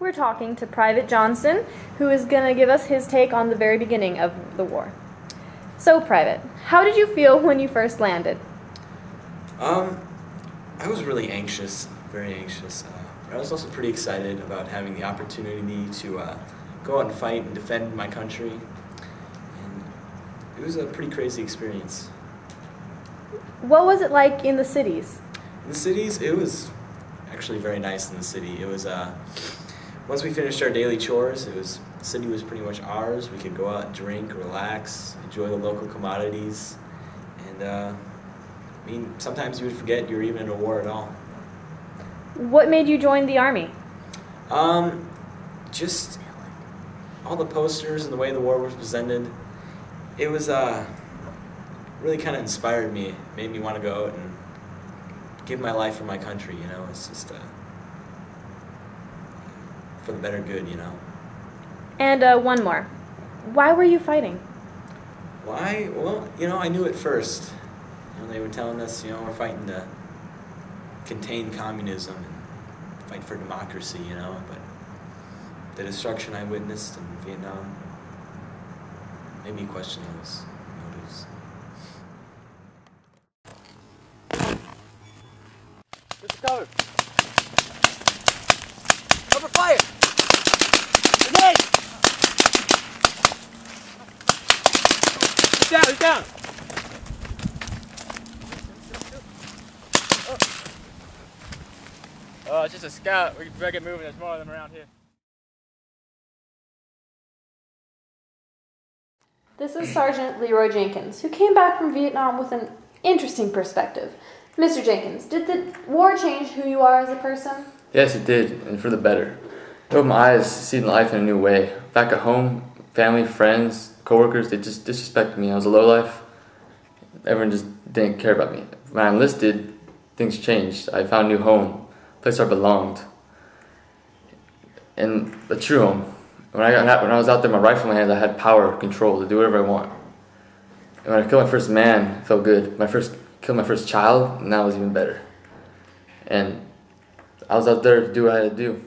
We're talking to Private Johnson, who is going to give us his take on the very beginning of the war. So, Private, how did you feel when you first landed? I was really anxious, very anxious. But I was also pretty excited about having the opportunity to go out and fight and defend my country. And it was a pretty crazy experience. What was it like in the cities? In the cities, it was actually very nice in the city. It was, once we finished our daily chores, the city was pretty much ours. We could go out, drink, relax, enjoy the local commodities. And, sometimes you would forget you were even in a war at all. What made you join the Army? Just all the posters and the way the war was presented. It was, really kind of inspired me. It made me want to go out and give my life for my country, you know. It's just, for the better good, you know. And one more. Why were you fighting? Why? Well, I knew it first. They were telling us, we're fighting to contain communism and fight for democracy, but the destruction I witnessed in Vietnam made me question those motives. Cover! Cover fire! Grenade! He's down, he's down! Oh, it's just a scout. We better get moving. There's more of them around here. This is Sergeant Leroy Jenkins, who came back from Vietnam with an interesting perspective. Mr. Jenkins, did the war change who you are as a person? Yes, it did, and for the better. It opened my eyes to see life in a new way. Back at home, family, friends, coworkers, they just disrespected me. I was a lowlife. Everyone just didn't care about me. When I enlisted, things changed. I found a new home. Place where I belonged, and a true home. When I was out there, my rifle in my hand, I had power, control to do whatever I want. And when I killed my first man, it felt good. Killed my first child, and that was even better. And I was out there to do what I had to do.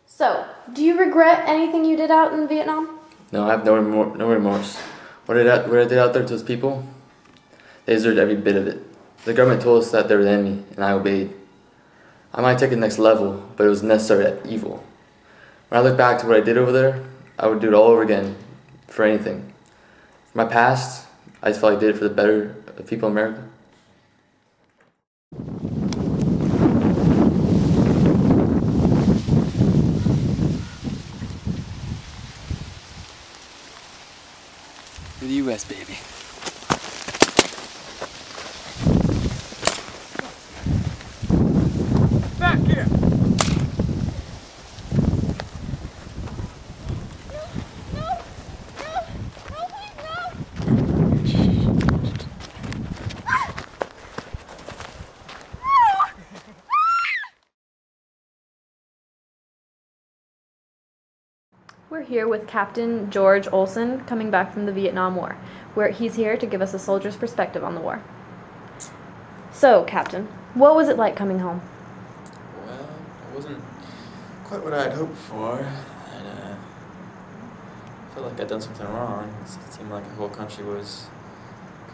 So, do you regret anything you did out in Vietnam? No, I have no remorse. What I did out there to those people, they deserved every bit of it. The government told us that they were the enemy, and I obeyed. I might take it next level, but it was necessary at evil. When I look back to what I did over there, I would do it all over again, for anything. For my past, I just felt like I did it for the better of people in America. For the U.S., baby. Back here! We're here with Captain George Olson, coming back from the Vietnam War, where he's here to give us a soldier's perspective on the war. So, Captain, what was it like coming home? Well, it wasn't quite what I'd hoped for. I felt like I'd done something wrong. It seemed like the whole country was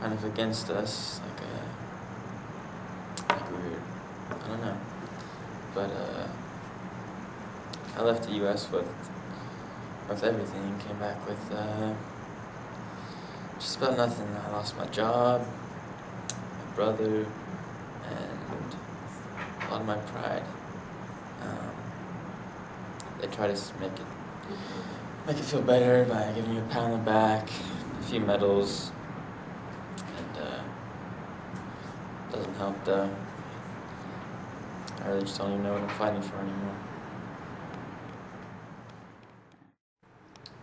kind of against us, like we were, I don't know. But I left the U.S. with everything, came back with just about nothing. I lost my job, my brother, and a lot of my pride. They try to make it feel better by giving you a pat on the back, a few medals, and doesn't help though. I really just don't even know what I'm fighting for anymore.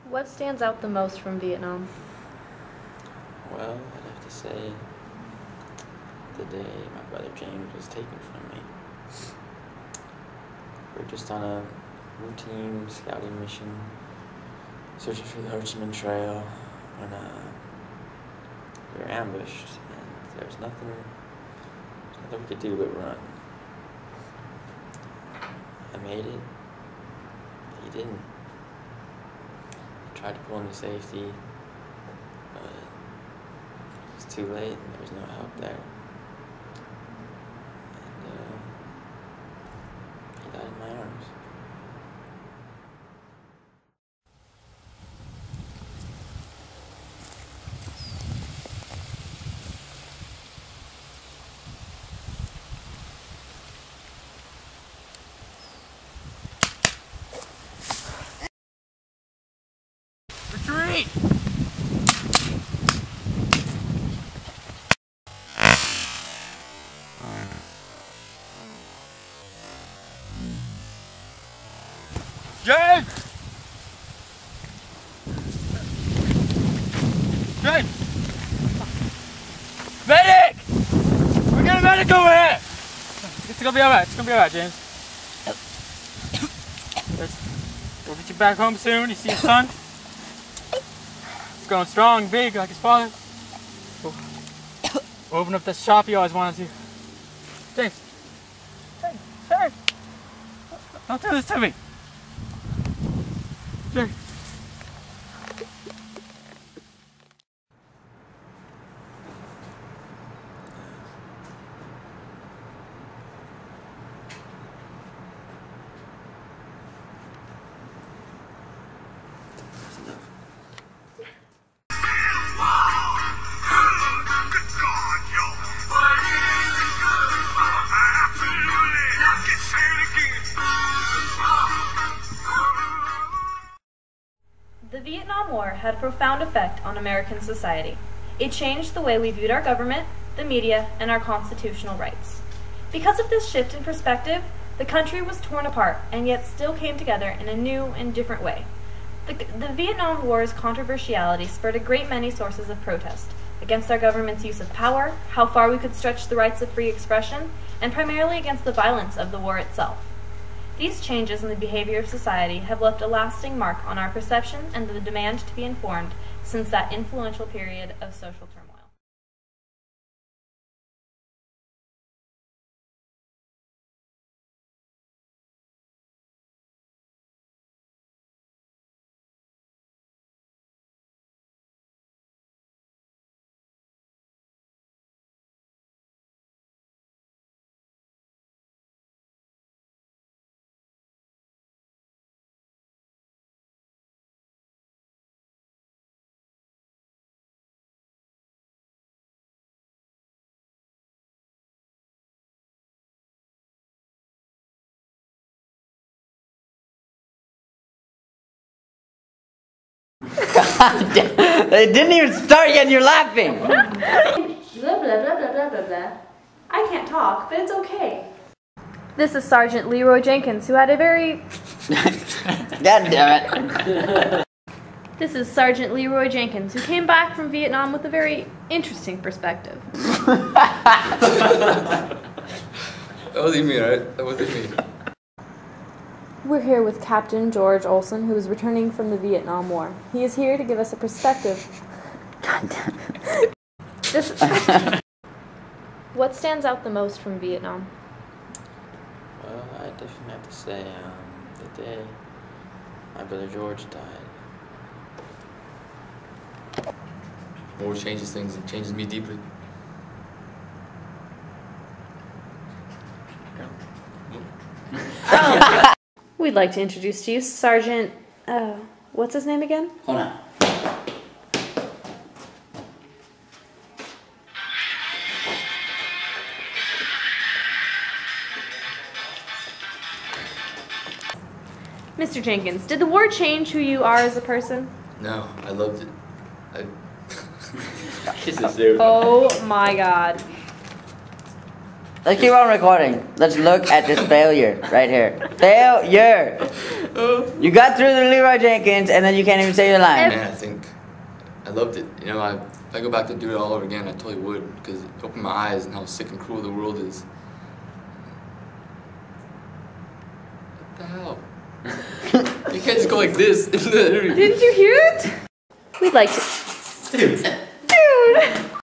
What stands out the most from Vietnam? Well, I'd have to say the day my brother James was taken from me. We were just on a routine scouting mission, searching for the Ho Chi Minh Trail, when we were ambushed, and there was nothing we could do but run. I made it. he didn't. I tried to pull him to safety, but it was too late and there was no help there. And he died in my arms. Retreat! James! James! Medic! We're getting a medic over here! It's gonna be alright, James. We'll get you back home soon. You see your son? He's growing strong, big, like his father. We'll open up that shop you always wanted to. James! James! Don't do this to me! James! The Vietnam War had a profound effect on American society. It changed the way we viewed our government, the media, and our constitutional rights. Because of this shift in perspective, the country was torn apart and yet still came together in a new and different way. The Vietnam War's controversiality spurred a great many sources of protest against our government's use of power, how far we could stretch the rights of free expression, and primarily against the violence of the war itself. These changes in the behavior of society have left a lasting mark on our perception and the demand to be informed since that influential period of social turmoil. It didn't even start yet and you're laughing. Blah, blah, blah, blah, blah, blah, blah. I can't talk, but it's okay. This is Sergeant Leroy Jenkins, who had a very... God damn it. This is Sergeant Leroy Jenkins, who came back from Vietnam with a very interesting perspective. That wasn't me, right? That wasn't me. We're here with Captain George Olson, who is returning from the Vietnam War. He is here to give us a perspective. God damn it. What stands out the most from Vietnam? Well, I definitely have to say, the day my brother George died. War changes things. It changes me deeply. We'd like to introduce to you Sergeant, what's his name again? Hold on. Mr. Jenkins, did the war change who you are as a person? No, I loved it. Oh my god. Let's keep on recording. Let's look at this failure right here. Failure! You got through the Leroy Jenkins and then you can't even say your line. Man, I think I loved it. You know, if I go back to do it all over again, I totally would, because it opened my eyes and how sick and cruel the world is. What the hell? You can't just go like this. Didn't you hear it? We'd like to... Dude. Dude!